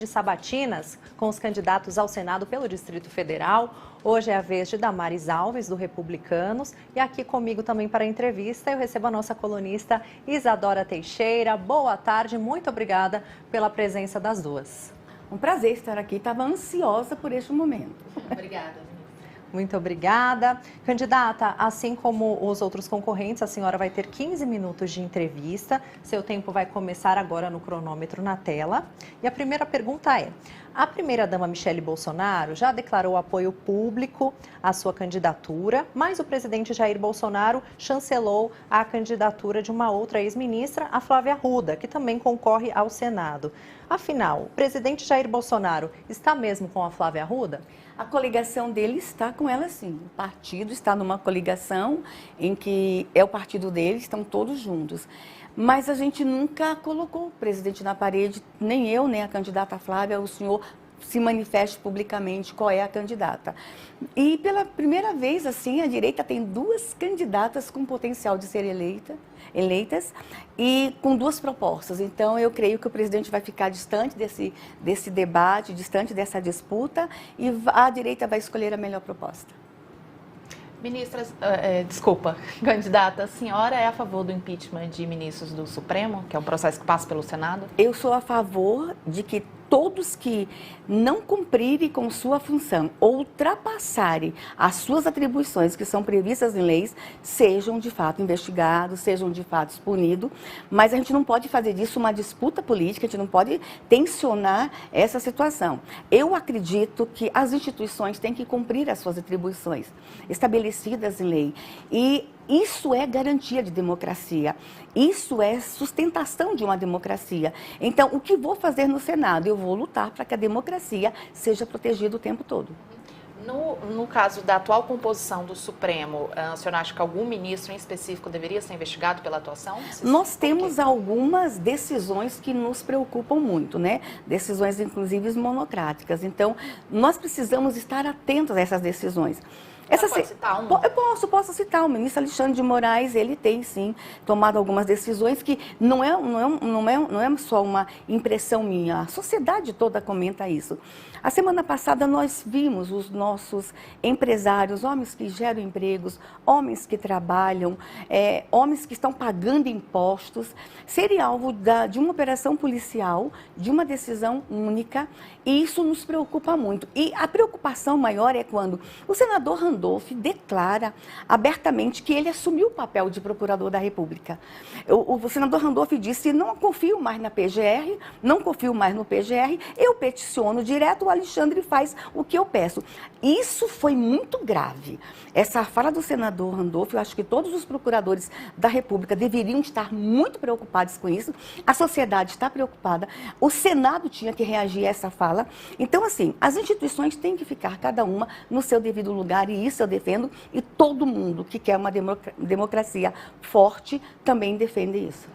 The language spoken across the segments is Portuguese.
de sabatinas com os candidatos ao Senado pelo Distrito Federal. Hoje é a vez de Damares Alves, do Republicanos, e aqui comigo também para a entrevista eu recebo a nossa colunista Isadora Teixeira. Boa tarde, muito obrigada pela presença das duas. Um prazer estar aqui, estava ansiosa por este momento. Obrigada. Muito obrigada. Candidata, assim como os outros concorrentes, a senhora vai ter 15 minutos de entrevista. Seu tempo vai começar agora no cronômetro na tela. E a primeira pergunta é: a primeira-dama Michele Bolsonaro já declarou apoio público à sua candidatura, mas o presidente Jair Bolsonaro chancelou a candidatura de uma outra ex-ministra, a Flávia Arruda, que também concorre ao Senado. Afinal, o presidente Jair Bolsonaro está mesmo com a Flávia Arruda? A coligação dele está com ela, sim. O partido está numa coligação em que é o partido dele, estão todos juntos. Mas a gente nunca colocou o presidente na parede, nem eu, nem a candidata Flávia. O senhor se manifeste publicamente qual é a candidata. E pela primeira vez, assim, a direita tem duas candidatas com potencial de ser eleitas e com duas propostas. Então, eu creio que o presidente vai ficar distante desse debate, distante dessa disputa, e a direita vai escolher a melhor proposta. Ministra, candidata, a senhora é a favor do impeachment de ministros do Supremo, que é um processo que passa pelo Senado? Eu sou a favor de que todos que não cumprirem com sua função ou ultrapassarem as suas atribuições que são previstas em leis, sejam de fato investigados, sejam de fato punidos, mas a gente não pode fazer disso uma disputa política, a gente não pode tensionar essa situação. Eu acredito que as instituições têm que cumprir as suas atribuições estabelecidas em lei e isso é garantia de democracia, isso é sustentação de uma democracia. Então, o que vou fazer no Senado? Eu vou lutar para que a democracia seja protegida o tempo todo. No caso da atual composição do Supremo, a senhora acha que algum ministro em específico deveria ser investigado pela atuação? Nós temos algumas decisões que nos preocupam muito, né? Decisões, inclusive, monocráticas. Então, nós precisamos estar atentos a essas decisões. Pode citar um? Eu posso citar. O ministro Alexandre de Moraes, ele tem sim tomado algumas decisões que não é só uma impressão minha, a sociedade toda comenta isso. A semana passada nós vimos os nossos empresários, homens que geram empregos, homens que trabalham, homens que estão pagando impostos, serem alvo de uma operação policial, de uma decisão única, e isso nos preocupa muito. E a preocupação maior é quando o senador Randolph declara abertamente que ele assumiu o papel de procurador da República. O senador Randolph disse: não confio mais na PGR, não confio mais no PGR, eu peticiono direto, o Alexandre faz o que eu peço. Isso foi muito grave. Essa fala do senador Randolph, eu acho que todos os procuradores da República deveriam estar muito preocupados com isso. A sociedade está preocupada, o Senado tinha que reagir a essa fala. Então, assim, as instituições têm que ficar cada uma no seu devido lugar, e isso eu defendo, e todo mundo que quer uma democracia forte também defende isso.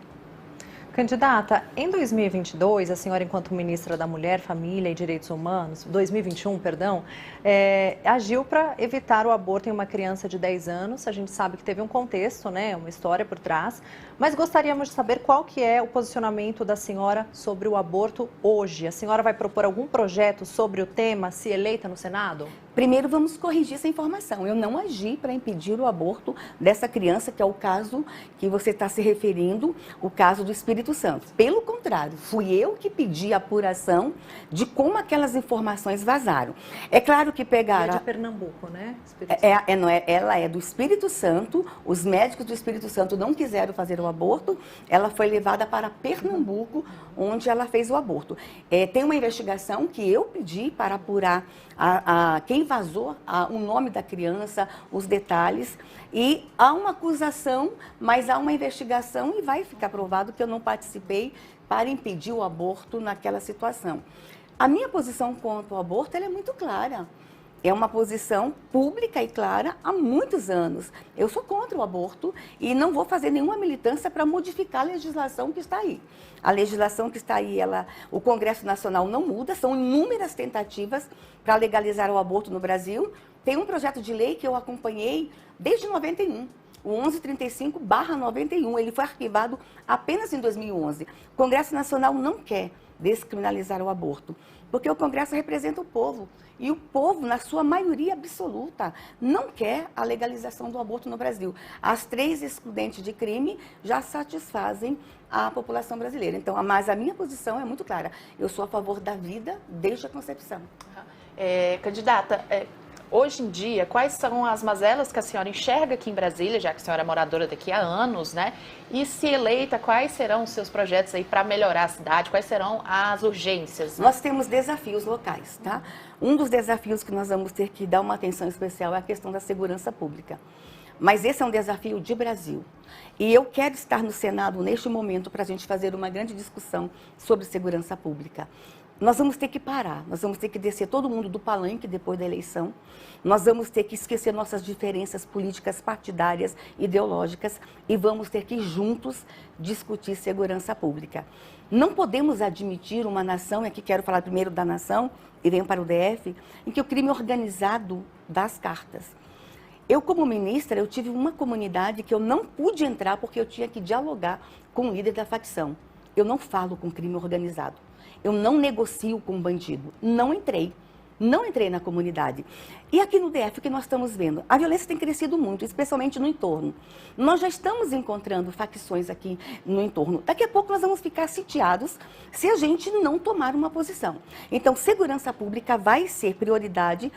Candidata, em 2022, a senhora, enquanto ministra da Mulher, Família e Direitos Humanos, 2021, perdão, agiu para evitar o aborto em uma criança de 10 anos. A gente sabe que teve um contexto, né, uma história por trás, mas gostaríamos de saber qual que é o posicionamento da senhora sobre o aborto hoje. A senhora vai propor algum projeto sobre o tema, se eleita no Senado? Primeiro, vamos corrigir essa informação. Eu não agi para impedir o aborto dessa criança, que é o caso que você está se referindo, o caso do Espírito Santo. Pelo contrário, fui eu que pedi a apuração de como aquelas informações vazaram. É claro que pegaram... É de Pernambuco, né? Ela é do Espírito Santo, os médicos do Espírito Santo não quiseram fazer o aborto, ela foi levada para Pernambuco, onde ela fez o aborto. Tem uma investigação que eu pedi para apurar quem vazou o nome da criança, os detalhes, e há uma acusação, mas há uma investigação e vai ficar provado que eu não participei para impedir o aborto naquela situação. A minha posição contra o aborto ela é muito clara. É uma posição pública e clara há muitos anos. Eu sou contra o aborto e não vou fazer nenhuma militância para modificar a legislação que está aí. A legislação que está aí, o Congresso Nacional não muda, são inúmeras tentativas para legalizar o aborto no Brasil. Tem um projeto de lei que eu acompanhei desde 91. O 1135/91, ele foi arquivado apenas em 2011. O Congresso Nacional não quer descriminalizar o aborto? Porque o Congresso representa o povo. E o povo, na sua maioria absoluta, não quer a legalização do aborto no Brasil. As 3 excludentes de crime já satisfazem a população brasileira. Então, mas a minha posição é muito clara. Eu sou a favor da vida desde a concepção. Candidata, hoje em dia, quais são as mazelas que a senhora enxerga aqui em Brasília, já que a senhora é moradora daqui há anos, né? E se eleita, quais serão os seus projetos aí para melhorar a cidade? Quais serão as urgências? Nós temos desafios locais, tá? Um dos desafios que nós vamos ter que dar uma atenção especial é a questão da segurança pública. Mas esse é um desafio de Brasil. E eu quero estar no Senado neste momento para a gente fazer uma grande discussão sobre segurança pública. Nós vamos ter que parar, nós vamos ter que descer todo mundo do palanque depois da eleição, nós vamos ter que esquecer nossas diferenças políticas, partidárias, ideológicas e vamos ter que juntos discutir segurança pública. Não podemos admitir uma nação, e aqui quero falar primeiro da nação e venho para o DF, em que o crime organizado dá as cartas. Eu, como ministra, eu tive uma comunidade que eu não pude entrar porque eu tinha que dialogar com o líder da facção. Eu não falo com crime organizado. Eu não negocio com bandido. Não entrei na comunidade. E aqui no DF, o que nós estamos vendo? A violência tem crescido muito, especialmente no entorno. Nós já estamos encontrando facções aqui no entorno. Daqui a pouco nós vamos ficar sitiados se a gente não tomar uma posição. Então, segurança pública vai ser prioridade,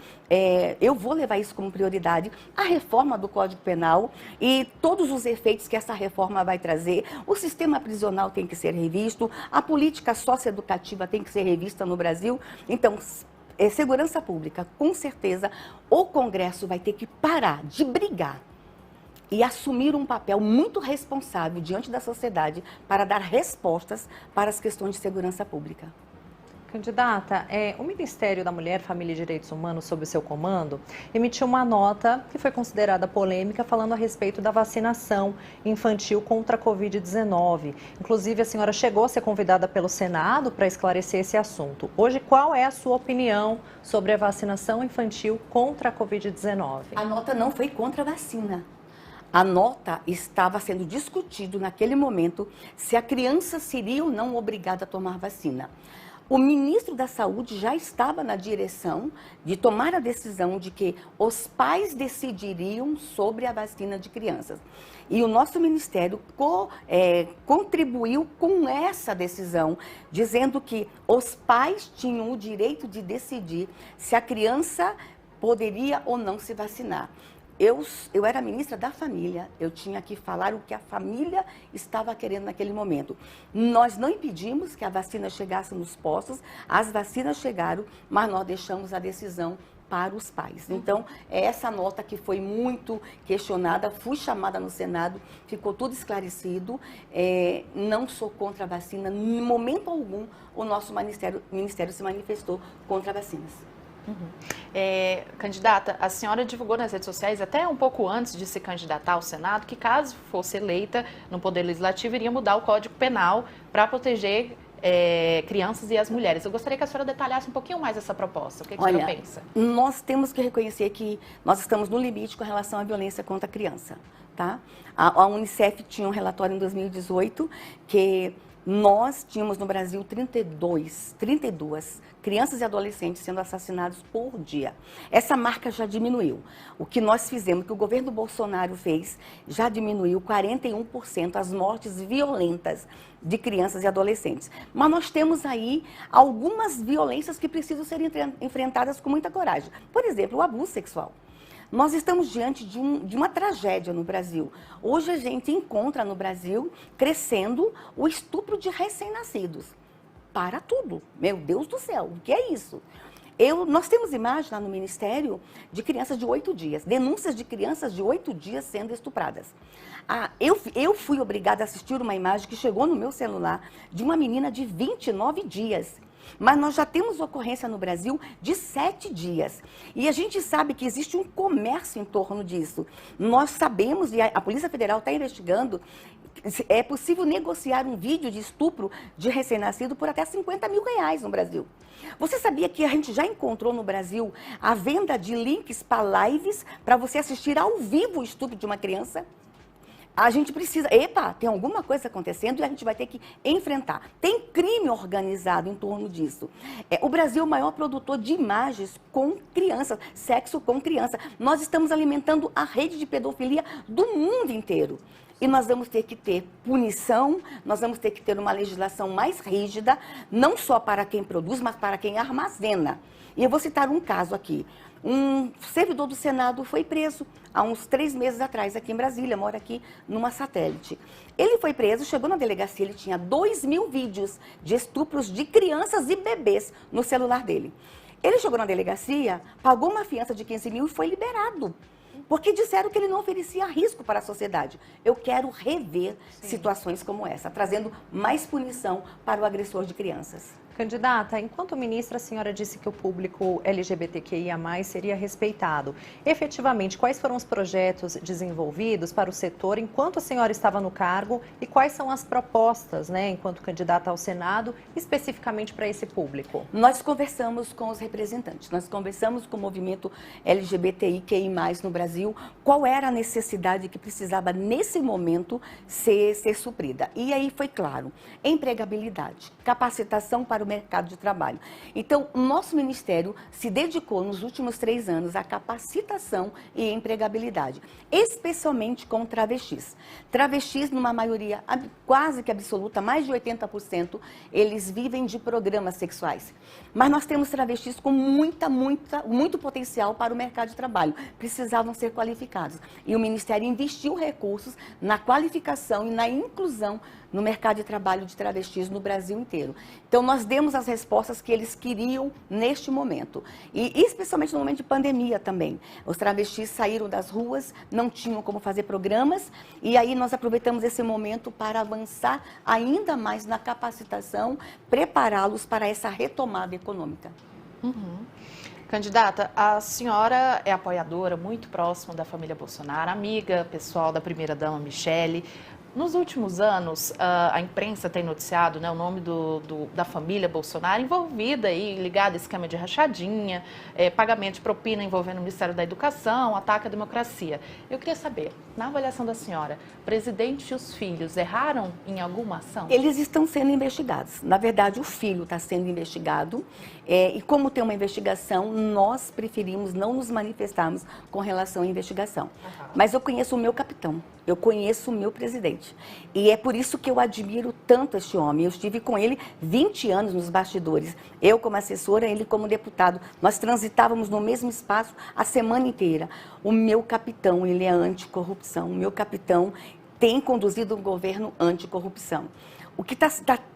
eu vou levar isso como prioridade, a reforma do Código Penal e todos os efeitos que essa reforma vai trazer. O sistema prisional tem que ser revisto, a política socioeducativa tem que ser revista no Brasil. Então, segurança pública, com certeza, o Congresso vai ter que parar de brigar e assumir um papel muito responsável diante da sociedade para dar respostas para as questões de segurança pública. Candidata, o Ministério da Mulher, Família e Direitos Humanos, sob o seu comando, emitiu uma nota que foi considerada polêmica falando a respeito da vacinação infantil contra a Covid-19. Inclusive, a senhora chegou a ser convidada pelo Senado para esclarecer esse assunto. Hoje, qual é a sua opinião sobre a vacinação infantil contra a Covid-19? A nota não foi contra a vacina. A nota estava sendo discutido naquele momento se a criança seria ou não obrigada a tomar vacina. O ministro da Saúde já estava na direção de tomar a decisão de que os pais decidiriam sobre a vacina de crianças. E o nosso ministério contribuiu com essa decisão, dizendo que os pais tinham o direito de decidir se a criança poderia ou não se vacinar. Eu era ministra da família, eu tinha que falar o que a família estava querendo naquele momento. Nós não impedimos que a vacina chegasse nos postos, as vacinas chegaram, mas nós deixamos a decisão para os pais. Então, essa nota que foi muito questionada, fui chamada no Senado, ficou tudo esclarecido, não sou contra a vacina, em momento algum o nosso ministério se manifestou contra vacinas. Candidata, a senhora divulgou nas redes sociais, até um pouco antes de se candidatar ao Senado, que caso fosse eleita no Poder Legislativo, iria mudar o Código Penal para proteger crianças e as mulheres. Eu gostaria que a senhora detalhasse um pouquinho mais essa proposta. O que a senhora pensa? Nós temos que reconhecer que nós estamos no limite com relação à violência contra a criança. Tá? A Unicef tinha um relatório em 2018 que nós tínhamos no Brasil 32 crianças e adolescentes sendo assassinados por dia. Essa marca já diminuiu. O que nós fizemos, o que o governo Bolsonaro fez, já diminuiu 41% as mortes violentas de crianças e adolescentes. Mas nós temos aí algumas violências que precisam ser enfrentadas com muita coragem. Por exemplo, o abuso sexual. Nós estamos diante de uma tragédia no Brasil. Hoje a gente encontra no Brasil crescendo o estupro de recém-nascidos. Para tudo. Meu Deus do céu, o que é isso? Nós temos imagens lá no Ministério de crianças de 8 dias, denúncias de crianças de 8 dias sendo estupradas. Eu fui obrigada a assistir uma imagem que chegou no meu celular de uma menina de 29 dias. Mas nós já temos ocorrência no Brasil de 7 dias. E a gente sabe que existe um comércio em torno disso. Nós sabemos, e a Polícia Federal está investigando, é possível negociar um vídeo de estupro de recém-nascido por até R$50 mil no Brasil. Você sabia que a gente já encontrou no Brasil a venda de links para lives para você assistir ao vivo o estupro de uma criança? a gente precisa, tem alguma coisa acontecendo e a gente vai ter que enfrentar. Tem crime organizado em torno disso. O Brasil é o maior produtor de imagens com crianças, sexo com criança. Nós estamos alimentando a rede de pedofilia do mundo inteiro. E nós vamos ter que ter punição, nós vamos ter que ter uma legislação mais rígida, não só para quem produz, mas para quem armazena. E eu vou citar um caso aqui. Um servidor do Senado foi preso há uns 3 meses atrás, aqui em Brasília, mora aqui numa satélite. Ele foi preso, chegou na delegacia, ele tinha 2.000 vídeos de estupros de crianças e bebês no celular dele. Ele chegou na delegacia, pagou uma fiança de 15 mil e foi liberado. Porque disseram que ele não oferecia risco para a sociedade. Eu quero rever situações como essa, trazendo mais punição para o agressor de crianças. Candidata, enquanto ministra, a senhora disse que o público LGBTQIA+, seria respeitado. Efetivamente, quais foram os projetos desenvolvidos para o setor enquanto a senhora estava no cargo e quais são as propostas, enquanto candidata ao Senado, especificamente para esse público? Nós conversamos com os representantes, nós conversamos com o movimento LGBTIQI+, no Brasil, qual era a necessidade que precisava, nesse momento, ser suprida. E aí foi claro, empregabilidade, capacitação para o mercado de trabalho. Então, o nosso ministério se dedicou nos últimos 3 anos à capacitação e empregabilidade, especialmente com travestis. Travestis, numa maioria quase que absoluta, mais de 80%, eles vivem de programas sexuais. Mas nós temos travestis com muito potencial para o mercado de trabalho. Precisavam ser qualificados. E o Ministério investiu recursos na qualificação e na inclusão no mercado de trabalho de travestis no Brasil inteiro. Então, nós demos as respostas que eles queriam neste momento. E especialmente no momento de pandemia também. Os travestis saíram das ruas, não tinham como fazer programas, e aí nós aproveitamos esse momento para avançar ainda mais na capacitação, prepará-los para essa retomada econômica. Candidata, a senhora é apoiadora, muito próxima da família Bolsonaro, amiga pessoal da primeira-dama Michele. Nos últimos anos, a imprensa tem noticiado o nome da família Bolsonaro envolvida aí, ligada a esquema de rachadinha, pagamento de propina envolvendo o Ministério da Educação, ataque à democracia. Eu queria saber, na avaliação da senhora, o presidente e os filhos erraram em alguma ação? Eles estão sendo investigados. Na verdade, o filho está sendo investigado e como tem uma investigação, nós preferimos não nos manifestarmos com relação à investigação. Mas eu conheço o meu capitão. Eu conheço o meu presidente. E é por isso que eu admiro tanto este homem. Eu estive com ele 20 anos nos bastidores. Eu como assessora, ele como deputado. Nós transitávamos no mesmo espaço a semana inteira. O meu capitão, ele é anticorrupção. O meu capitão tem conduzido um governo anticorrupção. O que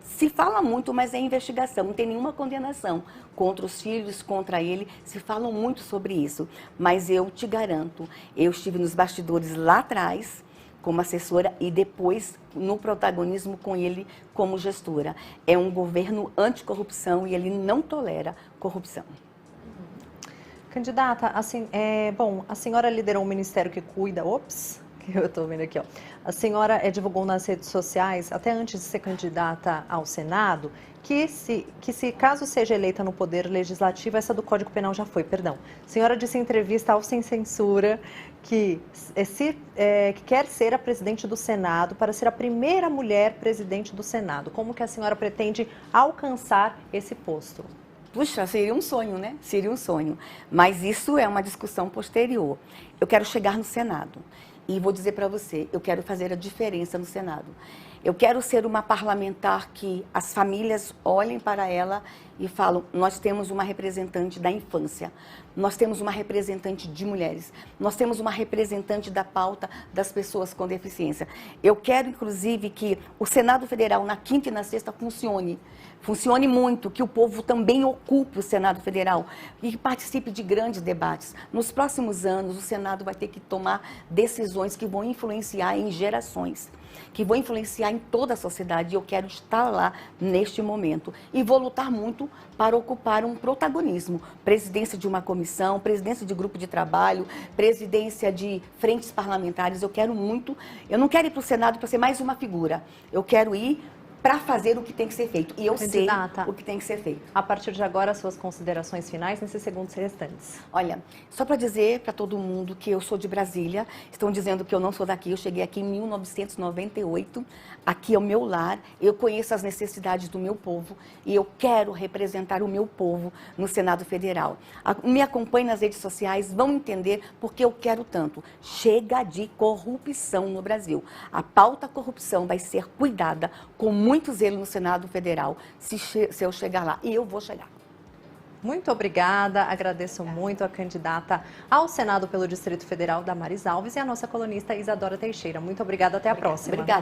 se fala muito, mas é investigação. Não tem nenhuma condenação contra os filhos, contra ele. Se falam muito sobre isso. Mas eu te garanto, eu estive nos bastidores lá atrás, como assessora e depois no protagonismo com ele como gestora. É um governo anticorrupção e ele não tolera corrupção. Candidata, assim, a senhora liderou um ministério que cuida, que eu estou vendo aqui, a senhora divulgou nas redes sociais, até antes de ser candidata ao Senado, que caso seja eleita no Poder Legislativo, essa do Código Penal já foi, perdão. A senhora disse em entrevista ao Sem Censura que quer ser a presidente do Senado para ser a primeira mulher presidente do Senado. Como que a senhora pretende alcançar esse posto? Puxa, seria um sonho, né? Seria um sonho. Mas isso é uma discussão posterior. Eu quero chegar no Senado. E vou dizer para você, eu quero fazer a diferença no Senado. Eu quero ser uma parlamentar que as famílias olhem para ela e falam, nós temos uma representante da infância, nós temos uma representante de mulheres, nós temos uma representante da pauta das pessoas com deficiência. Eu quero, inclusive, que o Senado Federal, na quinta e na sexta, funcione muito, que o povo também ocupe o Senado Federal e que participe de grandes debates. Nos próximos anos, o Senado vai ter que tomar decisões que vão influenciar em gerações, que vão influenciar em toda a sociedade. E eu quero estar lá neste momento e vou lutar muito para ocupar um protagonismo. Presidência de uma comissão, presidência de grupo de trabalho, presidência de frentes parlamentares. Eu quero muito, eu não quero ir para o Senado para ser mais uma figura. Eu quero ir para fazer o que tem que ser feito. E eu sei Candidata, o que tem que ser feito. a partir de agora, suas considerações finais nesses segundos restantes. Olha, só para dizer para todo mundo que eu sou de Brasília, estão dizendo que eu não sou daqui, eu cheguei aqui em 1998, aqui é o meu lar, eu conheço as necessidades do meu povo e eu quero representar o meu povo no Senado Federal. Me acompanhe nas redes sociais, vão entender porque eu quero tanto. Chega de corrupção no Brasil. A pauta corrupção vai ser cuidada com muito zelo no Senado Federal, se eu chegar lá, e eu vou chegar. Muito obrigada, agradeço muito a candidata ao Senado pelo Distrito Federal, Damares Alves, e a nossa colunista Isadora Teixeira. Muito obrigada, até a próxima. Obrigada.